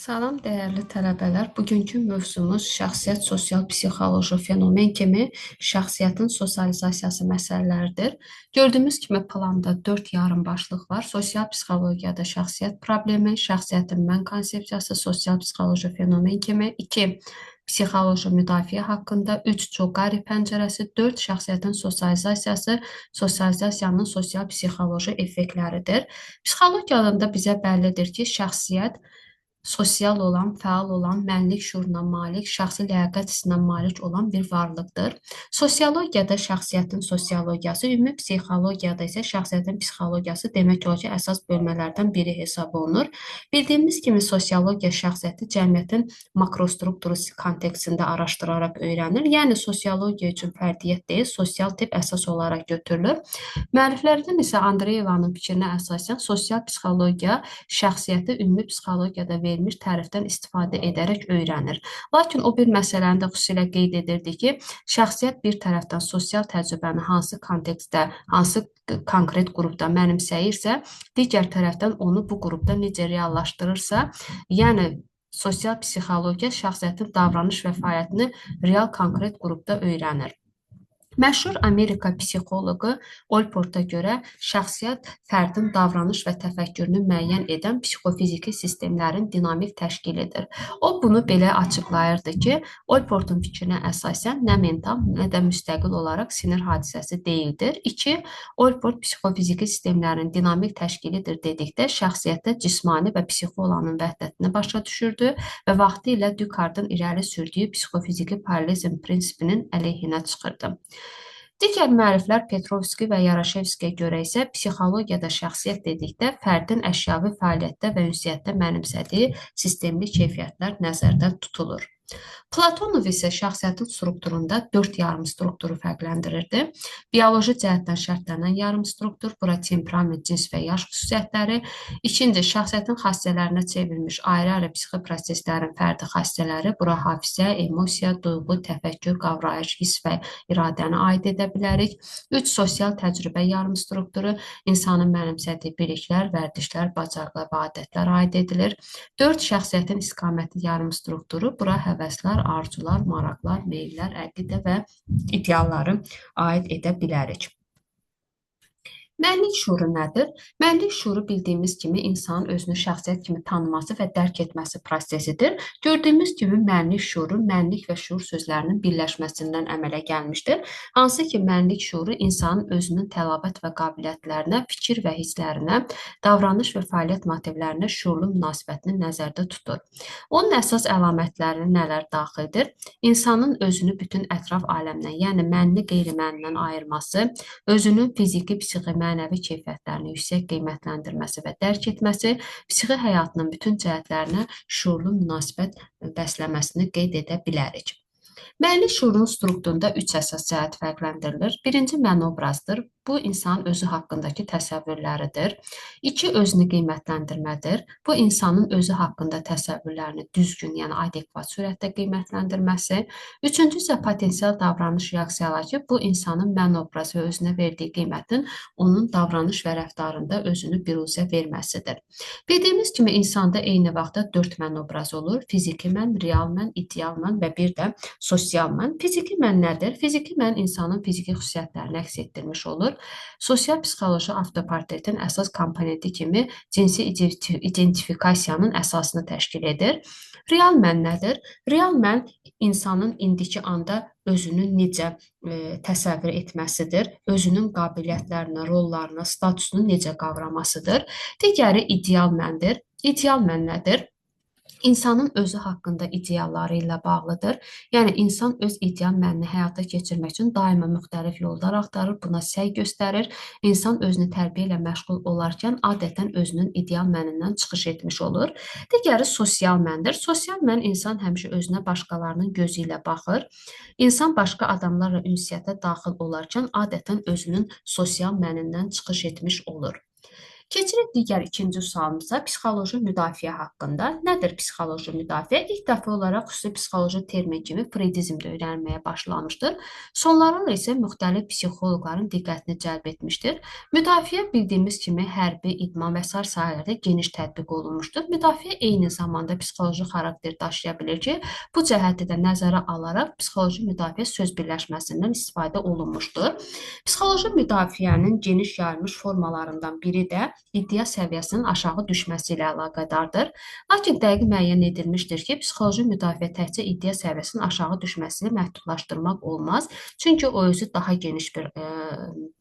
Salam dəyərli tələbələr. Bugünkü mövzumuz şəxsiyyət sosial psixoloji fenomen kimi şəxsiyyətin sosializasiyası məsələləridir. Gördüyümüz kimi planda 4 yarım başlıq var. Sosial psixologiyada şəxsiyyət problemi, şəxsiyyətin mən konsepsiyası, sosial psixoloji fenomen kimi 2 psixoloji müdafiə haqqında, 3 Coqari pəncərəsi, 4 şəxsiyyətin sosializasiyası, sosializasiyanın sosial psixoloji effektləridir. Psixologiyadan da bizə bəllidir ki, şəxsiyyət sosial olan, fəal olan, mənlik şüuruna malik, şəxsi ləyaqət hissinə malik olan bir varlıqdır. Sosiologiyada şəxsiyyətin sosiologiyası, ümumi psixologiyada isə şəxsiyyətin psixologiyası demək olar ki, əsas bölmələrdən biri hesab olunur. Bildiyimiz kimi sosiologiya şəxsiyyəti cəmiyyətin makrostrukturu kontekstində araşdıraraq öyrənir. Yəni sosiologiya üçün fərdiyyət deyil, sosial tip əsas olaraq götürülür. Müəlliflərdən isə Andreyevanın fikrinə əsasən sosial psixologiya şəxsiyyəti ümumi psixologiyada verilmiş tərifdən istifadə edərək öyrənir. Lakin o bir məsələni də xüsusilə qeyd edirdi ki, şəxsiyyət bir tərəfdən sosial təcrübəni hansı kontekstdə, hansı konkret qrupda mənimsəyirsə, digər tərəfdən onu bu qrupda necə reallaşdırırsa, yəni sosial psixologiya şəxsiyyətin davranış və fəaliyyətini real konkret qrupda öyrənir. Məşhur Amerika psixoloqu Olporta görə şəxsiyyət fərdin davranış və təfəkkürünü müəyyən edən psixofiziki sistemlərin dinamik təşkilidir. O bunu belə açıqlayırdı ki, Olportun fikrinə əsasən nə mental, nə də müstəqil olaraq sinir hadisəsi deyildir. 2. Olport psixofiziki sistemlərin dinamik təşkilidir dedikdə şəxsiyyətdə cismani və psixi olanın vəhdətini başa düşürdü və vaxtı ilə Dukardın irəli sürdüyü psixofiziki paralelizm prinsipinin əleyhinə çıxırdı. Digər müəlliflər Petrovski və Yaraşevskiyə görə isə psixologiyada şəxsiyyət dedikdə fərdin əşyavi fəaliyyətdə və ünsiyyətdə mənimsədiyi sistemli keyfiyyətlər nəzərdə tutulur. Platonov isə şəxsiyyətin strukturunda 4 yarım strukturu fərqləndirirdi. Bioloji cəhətdən şərtlənən yarım struktur, bura temperament, cins və yaş xüsusiyyətləri. İkinci, şəxsiyyətin xassələrinə çevrilmiş ayrı-ayrı psixi proseslərin fərdi xassələri, bura hafizə, emosiya, duyğu, təfəkkür, qavrayış, hiss və iradəni aid edə bilərik. 3. Sosial təcrübə yarım strukturu, insanın mənimsədiyi biliklər, vərdişlər, bacarıqlar və adətlər aid edilir. 4. Şəxsiyyətin istiqaməti yarım strukturu, bura həvəslər, arzular, maraqlar, meyllər, əqidə və idealları aid edə bilərik. Mənlik şüuru nədir? Mənlik şüuru bildiyimiz kimi insanın özünü şəxsiyyət kimi tanıması və dərk etməsi prosesidir. Gördüyümüz kimi mənlik şüuru, mənlik və şüur sözlərinin birləşməsindən əmələ gəlmişdir. Hansı ki, mənlik şüuru insanın özünün tələbat və qabiliyyətlərinə, fikir və hisslərinə, davranış və fəaliyyət motivlərinə şüurlu münasibətini nəzərdə tutur. Onun əsas əlamətləri nələr daxildir? İnsanın özünü bütün ətraf aləmdən, yəni mənni qeyri-mənnidən ayırması, özünün fiziki, psixi, mənəvi keyfiyyətlərini yüksək qiymətləndirməsi və dərk etməsi, psixi həyatının bütün cəhətlərinə şüurlu münasibət bəsləməsini qeyd edə bilərik. Mənlik şüurun strukturunda 3 əsas cəhət fərqləndirilir. Birinci mənobrazdır. Bu, insanın özü haqqındakı təsəvvürləridir. 2. Özünü qiymətləndirmədir. Bu, insanın özü haqqında təsəvvürlərini düzgün, yəni adekvat surətdə qiymətləndirməsi. 3-cü isə potensial davranış reaksiyaları ki, bu, insanın mənobraz və özünə verdiyi qiymətin onun davranış və rəftarında özünü biruzə verməsidir. Bildiyimiz kimi, insanda eyni vaxtda 4 mənobraz olur. Fiziki mən, real mən, ideal mən və bir də sosial mən. Fiziki mən nədir? Fiziki mən insanın fiziki xüsusiyyətlərini əks etdirmiş olur. Sosial psixoloji avtoportretin əsas komponenti kimi cinsi identifikasiyanın əsasını təşkil edir. Real mən nədir? Real mən insanın indiki anda özünü necə təsəvvür etməsidir, özünün qabiliyyətlərini, rollarını, statusunu necə qavramasıdır. Digəri ideal məndir. İdeal mən nədir? İnsanın özü haqqında idealları ilə bağlıdır. Yəni, insan öz ideal mənini həyata keçirmək üçün daima müxtəlif yollar axtarır, buna səy göstərir. İnsan özünü tərbiyə ilə məşğul olarkən adətən özünün ideal mənindən çıxış etmiş olur. Digəri sosial məndir. Sosial mən insan həmişə özünə başqalarının gözü ilə baxır. İnsan başqa adamlarla ünsiyyətə daxil olarkən adətən özünün sosial mənindən çıxış etmiş olur. Keçirik digər ikinci sualımıza psixoloji müdafiə haqqında. Nədir psixoloji müdafiə? İlk dəfə olaraq xüsusi psixoloji termin kimi freudizmdə öyrənilməyə başlanmışdır. Sonralar isə müxtəlif psixoloqların diqqətini cəlb etmişdir. Müdafiə bildiyimiz kimi hərbi, idman və sair sahələrdə geniş tətbiq olunmuşdur. Müdafiə eyni zamanda psixoloji xarakter daşıya bilir ki, bu cəhəti də nəzərə alaraq psixoloji müdafiə söz birləşməsindən istifadə olunmuşdur. Psixoloji müdafiənin geniş yayılmış formalarından biri də iddia səviyyəsinin aşağı düşməsi ilə əlaqədardır. Lakin dəqiq müəyyən edilmişdir ki, psixoloji müdafiə təkcə iddia səviyyəsinin aşağı düşməsini məhdudlaşdırmaq olmaz. Çünki o özü daha geniş bir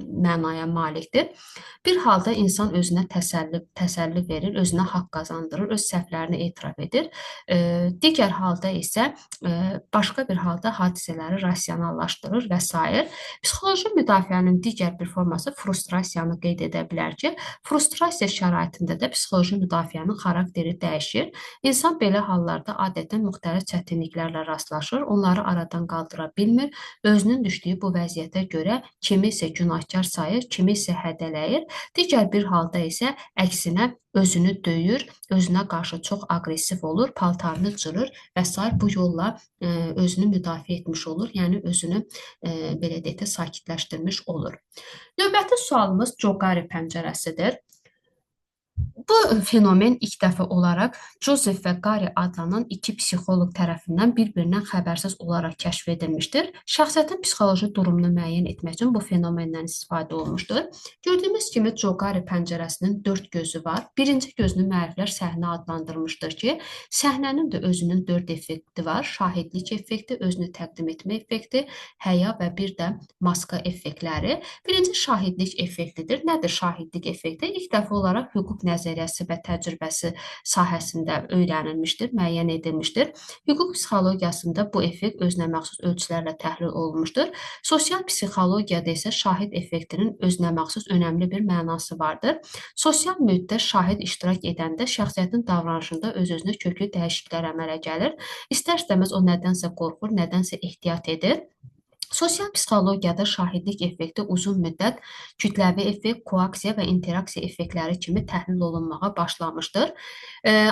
mənaya malikdir. Bir halda insan özünə təsəlli verir, özünə haqq qazandırır, öz səhvlərini etiraf edir. Digər halda isə başqa bir halda hadisələri rasionallaşdırır və s. Psixoloji müdafiənin digər bir forması frustrasiyanı qeyd edə bilər ki, frustrasiya şəraitində də psixoloji müdafiənin xarakteri dəyişir. İnsan belə hallarda adətən müxtəlif çətinliklərlə rastlaşır, onları aradan qaldıra bilmir, özünün düşdüyü bu vəziyyətə görə kimi isə günahkar sayır, kimi isə hədələyir, digər bir halda isə əksinə özünü döyür, özünə qarşı çox aqressiv olur, paltarını cırır və s. bu yolla özünü müdafiə etmiş olur, yəni özünü belə deyək də sakitləşdirmiş olur. Növbəti sualımız Jogari pəncərəsidir. Bu fenomen ilk dəfə olaraq Joseph və Gary adlanan iki psixoloq tərəfindən bir-birindən xəbərsiz olaraq kəşf edilmişdir. Şəxsiyyətin psixoloji durumunu müəyyən etmək üçün bu fenomendən istifadə olunmuşdur. Gördüyümüz kimi Jogari pəncərəsinin 4 gözü var. Birinci gözünü müəlliflər səhnə adlandırmışdır ki, səhnənin də özünün 4 effekti var. Şahidlik effekti, özünü təqdim etmə effekti, həya və bir də maska effektləri. Birinci şahidlik effektidir. Nədir şahidlik effekti? İlk dəfə olaraq hüquq nəzəriyyəsi və təcrübəsi sahəsində öyrənilmişdir, müəyyən edilmişdir. Hüquq psixologiyasında bu effekt özünə məxsus ölçülərlə təhlil olunmuşdur. Sosial psixologiyada isə şahid effektinin özünə məxsus önəmli bir mənası vardır. Sosial mühitdə şahid iştirak edəndə şəxsiyyətin davranışında öz-özünə köklü dəyişikliklər əmələ gəlir. İstər-istəməz o nədənsə qorxur, nədənsə ehtiyat edir. Sosial psixologiyada şahidlik effekti uzun müddət kütləvi effekt, koaksiya və interaksiya effektləri kimi təhlil olunmağa başlamışdır.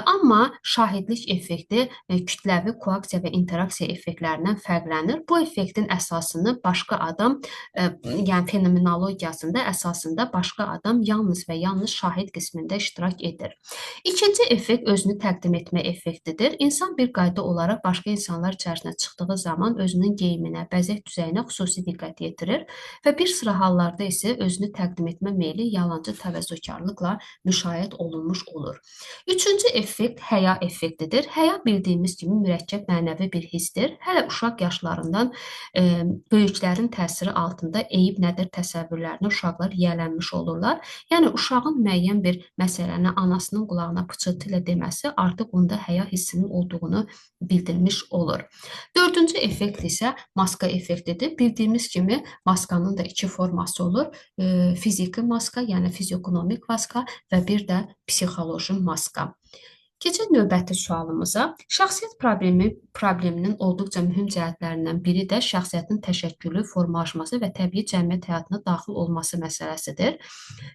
Amma şahidlik effekti kütləvi, koaksiya və interaksiya effektlərindən fərqlənir. Bu effektin əsasını başqa adam, yəni fenomenologiyasında əsasında başqa adam yalnız və yalnız şahid qismində iştirak edir. İkinci effekt özünü təqdim etmə effektidir. İnsan bir qayda olaraq başqa insanlar içərisinə çıxdığı zaman özünün geyiminə, bəzək düzəyinə xüsusi diqqət yetirir və bir sıra hallarda isə özünü təqdim etmə meyli yalancı təvəzzökarlıqla müşahidə olunmuş olur. Üçüncü effekt həya effektidir. Həya bildiyimiz kimi mürəkkəb mənəvi bir hissdir. Hələ uşaq yaşlarından böyüklərin təsiri altında eyib nədir təsəvvürlərinə uşaqlar yiyələnmiş olurlar. Yəni uşağın müəyyən bir məsələni anasının qulağına pıçıltı ilə deməsi artıq onda həya hissinin olduğunu bildirmiş olur. Dördüncü effekt isə maska effektidir. Bildiyimiz kimi maskanın da iki forması olur. Fiziki maska, yəni fizioekonomik maska və bir də psixoloji maska. Keçək növbəti sualımıza. Şəxsiyyət probleminin olduqca mühüm cəhətlərindən biri də şəxsiyyətin təşəkkülü, formalaşması və təbii cəmiyyət həyatına daxil olması məsələsidir.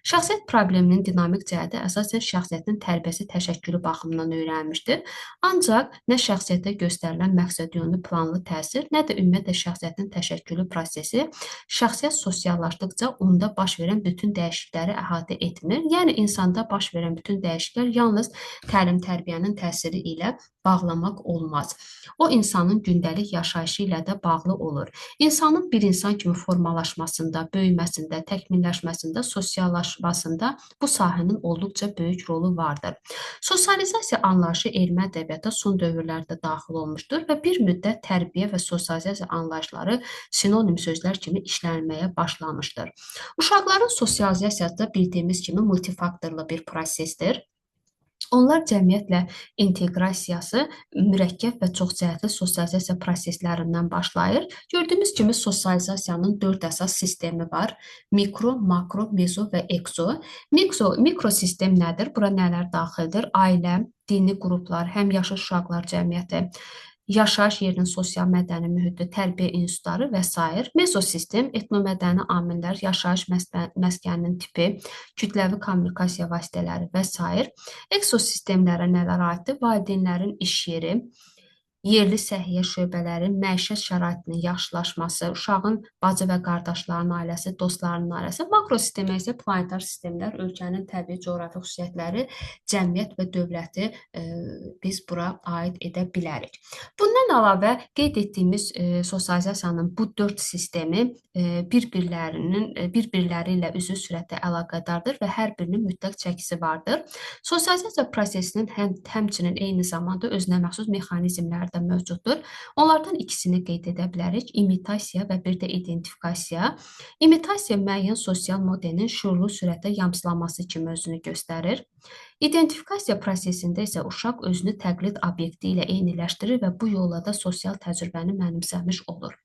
Şəxsiyyət probleminin dinamik cəhəti əsasən şəxsiyyətin tərbiyəsi təşəkkülü baxımından öyrənilmişdir. Ancaq nə şəxsiyyətə göstərilən məqsədyönlü planlı təsir, nə də ümumiyyətlə şəxsiyyətin təşəkkülü prosesi şəxsiyyət sosiallaşdıqca onda baş verən bütün dəyişiklikləri əhatə etmir. Yəni insanda baş verən bütün dəyişikliklər yalnız təlim-tərbiyənin təsiri ilə bağlamaq olmaz. O insanın gündəlik yaşayışı ilə də bağlı olur. İnsanın bir insan kimi formalaşmasında, böyüməsində, təkmilləşməsində, sosiallaşmasında bu sahənin olduqca böyük rolu vardır. Sosializasiya anlayışı elmi ədəbiyyata son dövrlərdə daxil olmuşdur və bir müddət tərbiyə və sosializasiya anlayışları sinonim sözlər kimi işlənməyə başlamışdır. Uşaqların sosializasiyası da bildiyimiz kimi multifaktorlu bir prosesdir. Onlar cəmiyyətlə inteqrasiyası mürəkkəb və çoxcəhətli sosializasiya proseslərindən başlayır. Gördüyümüz kimi sosializasiyanın 4 əsas sistemi var. Mikro, makro, mezo və ekzo. Mikrosistem nədir? Bura nələr daxildir? Ailə, dini qruplar, həmyaşıd uşaqlar cəmiyyəti, yaşayış yerinin sosial mədəni mühiti, tərbiyə institutları və s. Mesosistem, etnomədəni amillər, yaşayış məskəninin tipi, kütləvi kommunikasiya vasitələri və s. Ekosistemlərə nələr aiddir? Valideynlərin iş yeri, yerli səhiyyə şöbələri, məişət şəraitinin yaxşılaşması, uşağın bacı və qardaşlarının ailəsi, dostlarının ailəsi, makrosistemə isə planetar sistemlər, ölkənin təbii coğrafi xüsusiyyətləri, cəmiyyət və dövləti biz bura aid edə bilərik. Bundan əlavə qeyd etdiyimiz sosializasiyanın bu 4 sistemi bir-birləri ilə üzvü sürətdə əlaqədardır və hər birinin mütləq çəkisi vardır. Sosializasiya prosesinin həmçinin eyni zamanda özünə məxsus mexanizmləri də mövcuddur. Onlardan ikisini qeyd edə bilərik: imitasiya və bir də identifikasiya. İmitasiya müəyyən sosial modelin şuurlu sürətdə yamsılanması kimi özünü göstərir. İdentifikasiya prosesində isə uşaq özünü təqlid obyekti ilə eyniləşdirir və bu yolla da sosial təcrübəni mənimsəmiş olur.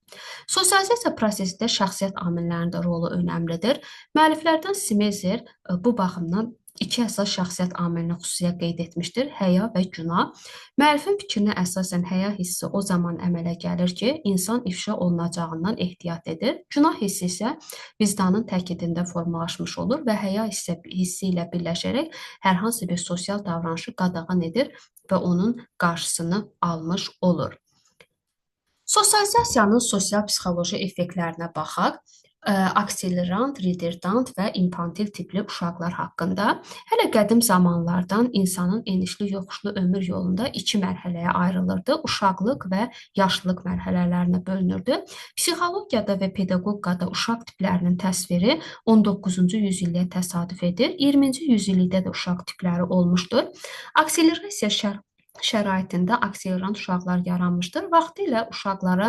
Sosializasiya prosesində şəxsiyyət amillərinin də rolu önəmlidir. Müəlliflərdən Smezer bu baxımdan iki əsas şəxsiyyət amilini xüsusilə qeyd etmişdir: həya və günah. Müəllifin fikrinə əsasən həya hissi o zaman əmələ gəlir ki, insan ifşa olunacağından ehtiyat edir. Günah hissi isə vicdanın təkidində formalaşmış olur və həya hissi ilə birləşərək hər hansı bir sosial davranışı qadağan edir və onun qarşısını almış olur. Sosializasiyanın sosial-psixoloji effektlərinə baxaq. Akselerant, retardant və infantil tipli uşaqlar haqqında. Hələ qədim zamanlardan insanın enişli yoxuşlu ömür yolunda iki mərhələyə ayrılırdı. Uşaqlıq və yaşlılıq mərhələlərinə bölünürdü. Psixologiyada və pedaqogikada uşaq tiplərinin təsviri 19-cu yüzilliyə təsadüf edir. 20-ci yüzillikdə də uşaq tipləri olmuşdur. Akselerasiya şəraitində akselerant uşaqlar yaranmışdır. Vaxtilə uşaqlara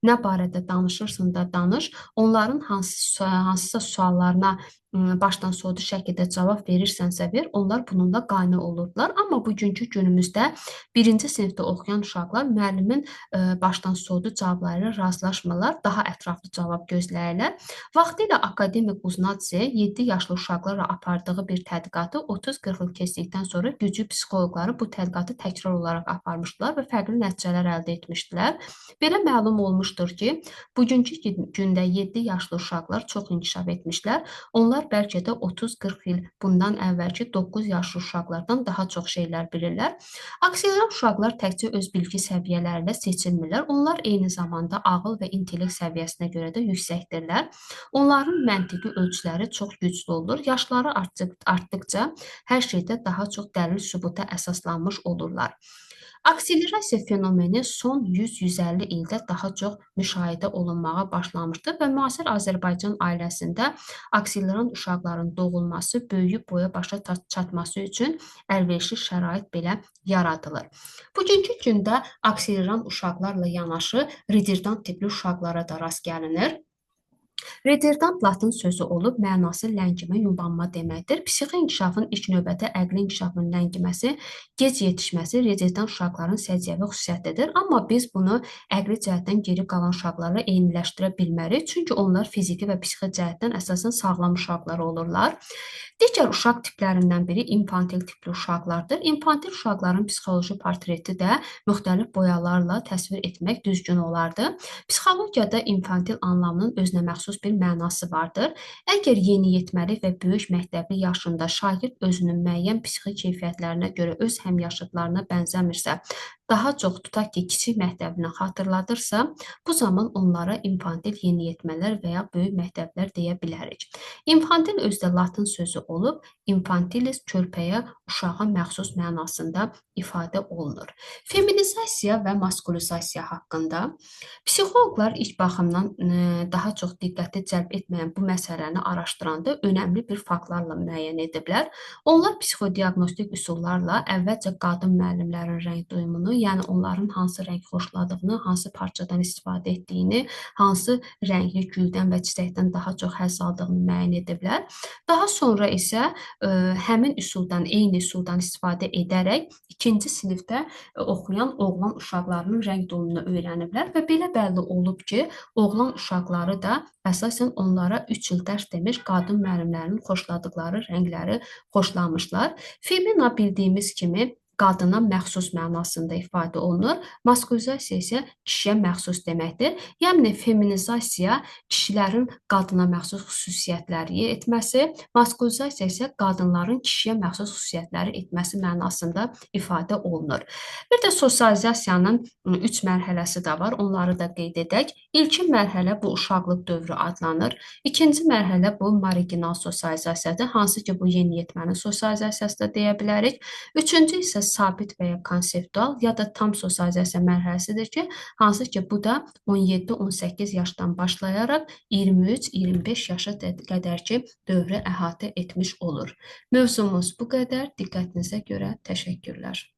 nə barədə danışırsan da danış, onların hansısa suallarına başdan soğudu şəkildə cavab verirsənsə ver, onlar bununla qane olurdular. Amma bugünkü günümüzdə birinci sinifdə oxuyan uşaqlar müəllimin başdan soğudu cavabları ilə razılaşmırlar, daha ətraflı cavab gözləyirlər. Vaxtilə akademik Uznadze 7 yaşlı uşaqlarla apardığı bir tədqiqatı 30-40 il keçdikdən sonra güclü psixoloqları bu tədqiqatı təkrar olaraq aparmışdılar və fərqli nəticələr əldə etmişdilər. Belə məlum olmuşdur ki, bugünkü gündə 7 yaşlı uşaqlar çox inkişaf etmişlər. Onlar bəlkə də 30-40 il bundan əvvəlki 9 yaşlı uşaqlardan daha çox şeylər bilirlər. Akselerant uşaqlar təkcə öz bilgi səviyyələri ilə seçilmirlər. Onlar eyni zamanda ağıl və intellekt səviyyəsinə görə də yüksəkdirlər. Onların məntiqi ölçüləri çox güclü olur. Yaşları artdıqca hər şeydə daha çox dəlil sübuta əsaslanmış olurlar. Akselerasiya fenomeni son 100-150 ildə daha çox müşahidə olunmağa başlamışdır və müasir Azərbaycan ailəsində akselerant uşaqların doğulması, böyüyüb boya başa çatması üçün əlverişli şərait belə yaradılır. Bugünkü gündə akselerant uşaqlarla yanaşı retardant tipli uşaqlara da rast gəlinir. Retardant latın sözü olub, mənası ləngimə, yubanma deməkdir. Psixi inkişafın ilk növbədə əqli inkişafının ləngiməsi, gec yetişməsi retardant uşaqların səciyyəvi xüsusiyyətidir. Amma biz bunu əqli cəhətdən geri qalan uşaqlarla eyniləşdirə bilmərik, çünki onlar fiziki və psixi cəhətdən əsasən sağlam uşaqlar olurlar. Digər uşaq tiplərindən biri infantil tipli uşaqlardır. Infantil uşaqların psixoloji portreti də müxtəlif boyalarla təsvir etmək düzgün olardı. Psixologiyada infantil anlamının özünə məxsus bir mənası vardır. Əgər yeniyetməli və böyük məktəbli yaşında şagird özünün müəyyən psixi keyfiyyətlərinə görə öz həmyaşıdlarına bənzəmirsə, daha çox tutaq ki, kiçik məktəbini xatırladırsa, bu zaman onlara infantil yeniyetmələr və ya böyük məktəblər deyə bilərik. Infantil özdə latın sözü olub, infantilis körpəyə, uşağa məxsus mənasında ifadə olunur. Feminizasiya və maskulizasiya haqqında psixoloqlar ilk baxımdan daha çox diqqəti cəlb etməyən bu məsələni araşdıranda önəmli bir faktlarla müəyyən ediblər. Onlar psixodiaqnostik üsullarla əvvəlcə qadın müəllimlərin rəng duyumunu, yəni onların hansı rəng xoşladığını, hansı parçadan istifadə etdiyini, hansı rəngli güldən və çiçəkdən daha çox həzz aldığını müəyyən ediblər. Daha sonra isə həmin üsuldan, eyni üsuldan istifadə edərək ikinci sinifdə oxuyan oğlan uşaqlarının rəng duyumunu öyrəniblər və belə bəlli olub ki, oğlan uşaqları da əsasən onlara 3 il dərs demiş qadın müəllimlərinin xoşladıqları rəngləri xoşlamışlar. Femina bildiyimiz kimi qadına məxsus mənasında ifadə olunur. Maskulizasiya isə kişiyə məxsus deməkdir. Yəni feminizasiya kişilərin qadına məxsus xüsusiyyətləri etməsi, maskulizasiya isə qadınların kişiyə məxsus xüsusiyyətləri etməsi mənasında ifadə olunur. Bir də sosializasiyanın 3 mərhələsi də var. Onları da qeyd edək. İlkin mərhələ bu uşaqlıq dövrü adlanır. İkinci mərhələ bu marginal sosializasiyadır, hansı ki bu yeniyetmənin sosializasiyası da deyə bilərik. Üçüncü isə sabit və ya konseptual ya da tam sosializasiya mərhələsidir ki, hansı ki bu da 17-18 yaşdan başlayaraq 23-25 yaşa qədər ki dövrü əhatə etmiş olur. Mövzumuz bu qədər. Diqqətinizə görə təşəkkürlər.